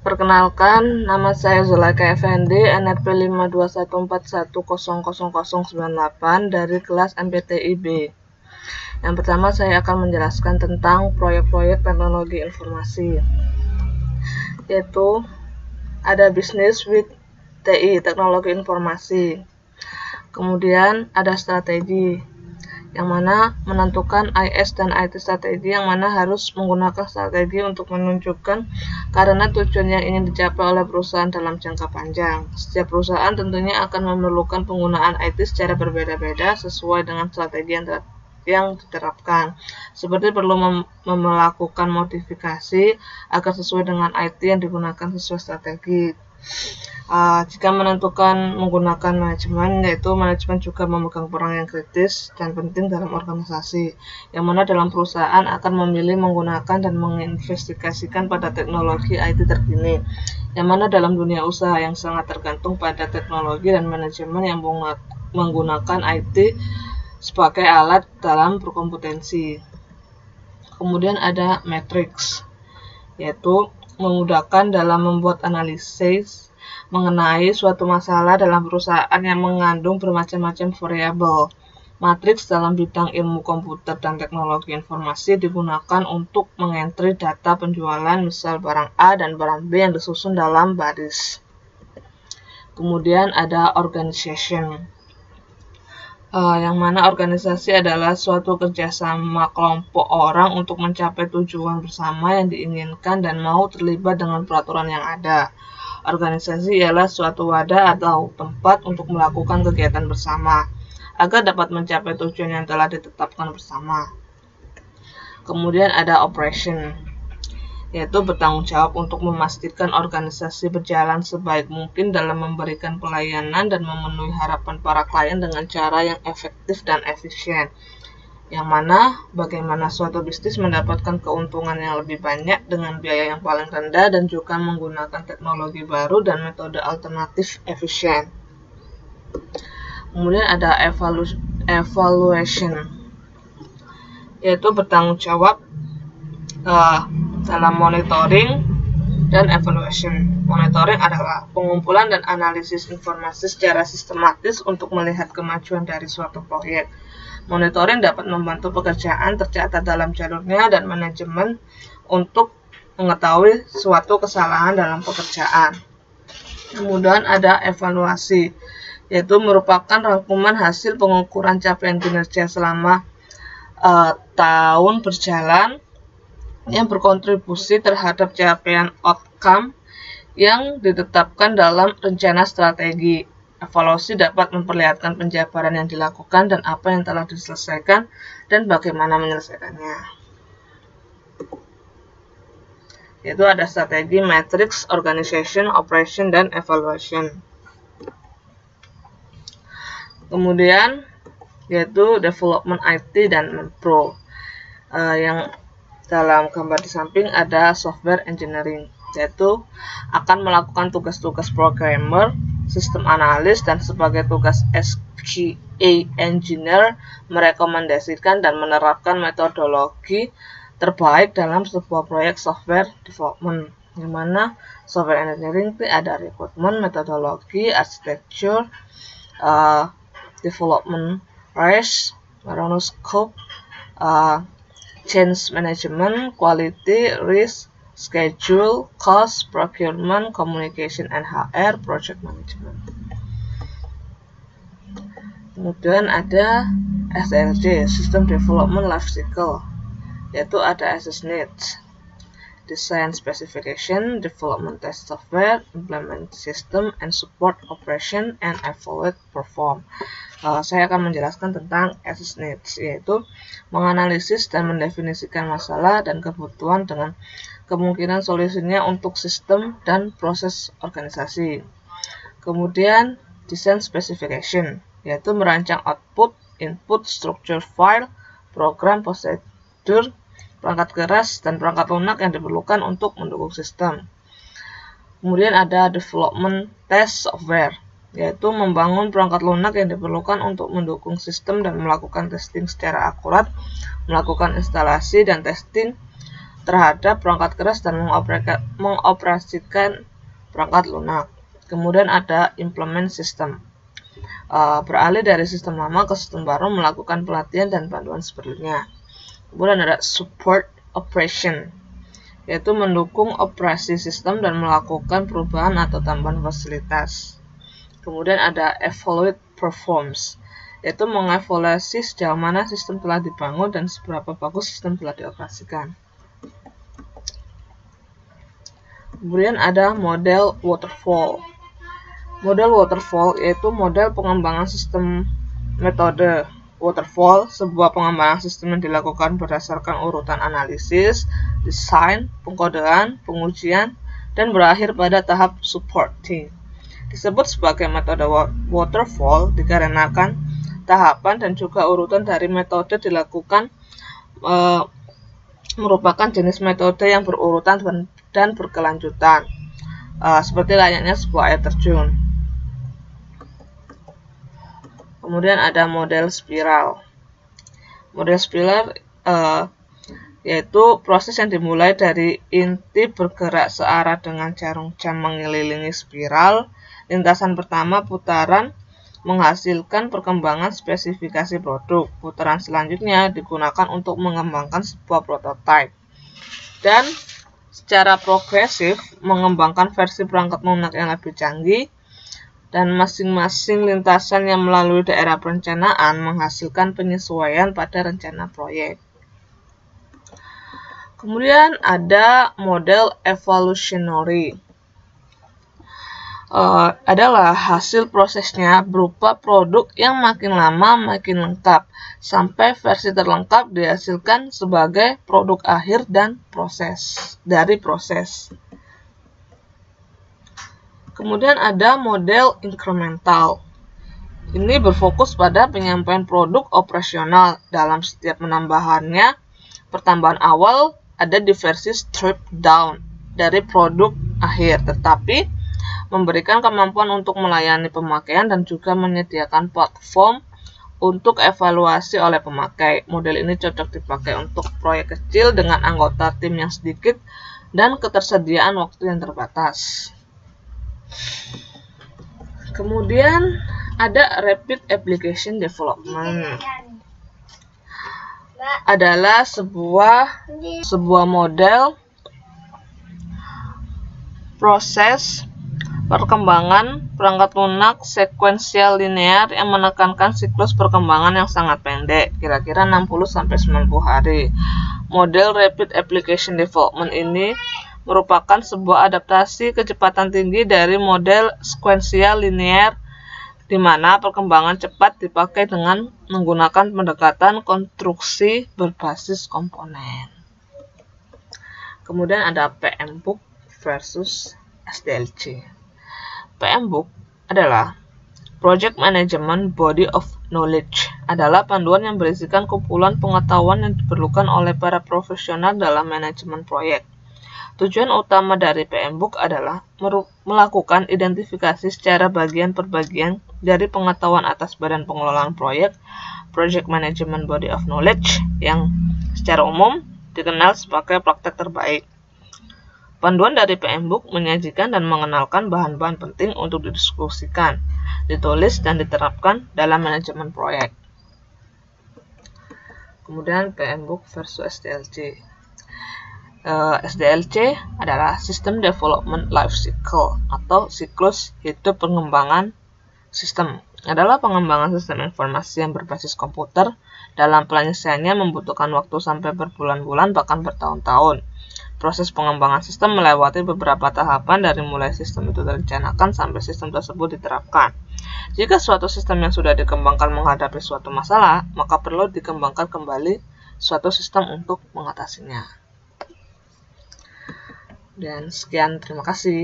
Perkenalkan, nama saya Zulaika Effendi, NRP 52141000098 dari kelas MPTIB. Yang pertama, saya akan menjelaskan tentang proyek-proyek teknologi informasi, yaitu ada Business with TI, teknologi informasi. Kemudian ada strategi, yang mana menentukan IS dan IT strategi, yang mana harus menggunakan strategi untuk menunjukkan karena tujuan yang ingin dicapai oleh perusahaan dalam jangka panjang. Setiap perusahaan tentunya akan memerlukan penggunaan IT secara berbeda-beda sesuai dengan strategi yang diterapkan. Seperti perlu melakukan modifikasi agar sesuai dengan IT yang digunakan sesuai strategi. Jika menentukan menggunakan manajemen, yaitu manajemen juga memegang peran yang kritis dan penting dalam organisasi, yang mana dalam perusahaan akan memilih menggunakan dan menginvestigasikan pada teknologi IT terkini, yang mana dalam dunia usaha yang sangat tergantung pada teknologi dan manajemen yang menggunakan IT sebagai alat dalam berkompetensi. Kemudian ada matriks, yaitu memudahkan dalam membuat analisis mengenai suatu masalah dalam perusahaan yang mengandung bermacam-macam variabel. Matriks dalam bidang ilmu komputer dan teknologi informasi digunakan untuk mengentri data penjualan, misal barang A dan barang B yang disusun dalam baris. Kemudian ada organization, yang mana organisasi adalah suatu kerjasama kelompok orang untuk mencapai tujuan bersama yang diinginkan dan mau terlibat dengan peraturan yang ada. Organisasi ialah suatu wadah atau tempat untuk melakukan kegiatan bersama agar dapat mencapai tujuan yang telah ditetapkan bersama. Kemudian ada operation, yaitu bertanggung jawab untuk memastikan organisasi berjalan sebaik mungkin dalam memberikan pelayanan dan memenuhi harapan para klien dengan cara yang efektif dan efisien. Yang mana bagaimana suatu bisnis mendapatkan keuntungan yang lebih banyak dengan biaya yang paling rendah dan juga menggunakan teknologi baru dan metode alternatif efisien. Kemudian ada evaluation, yaitu bertanggung jawab dalam monitoring dan evaluation. Monitoring adalah pengumpulan dan analisis informasi secara sistematis untuk melihat kemajuan dari suatu proyek. Monitoring dapat membantu pekerjaan tercatat dalam jalurnya dan manajemen untuk mengetahui suatu kesalahan dalam pekerjaan. Kemudian ada evaluasi, yaitu merupakan rangkuman hasil pengukuran capaian kinerja selama tahun berjalan yang berkontribusi terhadap capaian outcome yang ditetapkan dalam rencana strategi. Evaluasi dapat memperlihatkan penjabaran yang dilakukan dan apa yang telah diselesaikan dan bagaimana menyelesaikannya. Yaitu ada strategi, matrix, organization, operation, dan evaluation. Kemudian yaitu development IT dan pro. Yang dalam gambar di samping ada software engineering, yaitu akan melakukan tugas-tugas programmer, sistem analis, dan sebagai tugas SQA engineer merekomendasikan dan menerapkan metodologi terbaik dalam sebuah proyek software development, yang mana software engineering itu ada requirement, metodologi, architecture, development risk, scope, change management, quality, risk, schedule, cost, procurement, communication and HR, project management. Kemudian ada SDLC, System Development Life Cycle, yaitu ada Access Needs, Design Specification, Development Test Software, Implement System, and Support Operation, and Evaluate Perform. Saya akan menjelaskan tentang Access Needs, yaitu menganalisis dan mendefinisikan masalah dan kebutuhan dengan kemungkinan solusinya untuk sistem dan proses organisasi. Kemudian Design Specification, yaitu merancang output, input, structure file, program, prosedur, perangkat keras, dan perangkat lunak yang diperlukan untuk mendukung sistem. Kemudian ada Development Test Software, yaitu membangun perangkat lunak yang diperlukan untuk mendukung sistem dan melakukan testing secara akurat, melakukan instalasi dan testing terhadap perangkat keras dan mengoperasikan perangkat lunak. Kemudian ada implement system. Beralih dari sistem lama ke sistem baru, melakukan pelatihan dan bantuan seperlunya. Kemudian ada support operation, yaitu mendukung operasi sistem dan melakukan perubahan atau tambahan fasilitas. Kemudian ada evaluate performance, yaitu mengevaluasi sejauh mana sistem telah dibangun dan seberapa bagus sistem telah dioperasikan. Kemudian ada model waterfall. Model waterfall yaitu model pengembangan sistem. Metode waterfall, sebuah pengembangan sistem yang dilakukan berdasarkan urutan analisis, desain, pengkodean, pengujian, dan berakhir pada tahap supporting. Disebut sebagai metode waterfall dikarenakan tahapan dan juga urutan dari metode dilakukan merupakan jenis metode yang berurutan dan berkelanjutan, seperti layaknya sebuah air terjun. Kemudian ada model spiral. Model spiral yaitu proses yang dimulai dari inti bergerak searah dengan jarum jam mengelilingi spiral. Lintasan pertama putaran menghasilkan perkembangan spesifikasi produk. Putaran selanjutnya digunakan untuk mengembangkan sebuah prototipe. Dan secara progresif mengembangkan versi perangkat lunak yang lebih canggih. Dan masing-masing lintasan yang melalui daerah perencanaan menghasilkan penyesuaian pada rencana proyek. Kemudian ada model evolutionary. Adalah hasil prosesnya berupa produk yang makin lama makin lengkap, sampai versi terlengkap dihasilkan sebagai produk akhir dan proses. Kemudian ada model incremental. Ini berfokus pada penyampaian produk operasional. Dalam setiap penambahannya, pertambahan awal ada di versi strip down dari produk akhir, tetapi memberikan kemampuan untuk melayani pemakaian dan juga menyediakan platform untuk evaluasi oleh pemakai. Model ini cocok dipakai untuk proyek kecil dengan anggota tim yang sedikit dan ketersediaan waktu yang terbatas. Kemudian ada rapid application development. Adalah sebuah model proses perkembangan perangkat lunak sekuensial linear yang menekankan siklus perkembangan yang sangat pendek, kira-kira 60-90 hari. Model rapid application development ini merupakan sebuah adaptasi kecepatan tinggi dari model sekuensial linear, di mana perkembangan cepat dipakai dengan menggunakan pendekatan konstruksi berbasis komponen. Kemudian ada PMBOK versus SDLC. PMBOK adalah Project Management Body of Knowledge, adalah panduan yang berisikan kumpulan pengetahuan yang diperlukan oleh para profesional dalam manajemen proyek. Tujuan utama dari PMBOK adalah melakukan identifikasi secara bagian per bagian dari pengetahuan atas badan pengelolaan proyek, Project Management Body of Knowledge, yang secara umum dikenal sebagai praktek terbaik. Panduan dari PMBOK menyajikan dan mengenalkan bahan-bahan penting untuk didiskusikan, ditulis, dan diterapkan dalam manajemen proyek. Kemudian PMBOK versus SDLC. SDLC adalah System Development Life Cycle atau siklus hidup pengembangan sistem. Adalah pengembangan sistem informasi yang berbasis komputer. Dalam penyelesaiannya membutuhkan waktu sampai berbulan-bulan bahkan bertahun-tahun. Proses pengembangan sistem melewati beberapa tahapan dari mulai sistem itu direncanakan sampai sistem tersebut diterapkan. Jika suatu sistem yang sudah dikembangkan menghadapi suatu masalah, maka perlu dikembangkan kembali suatu sistem untuk mengatasinya. Dan sekian, terima kasih.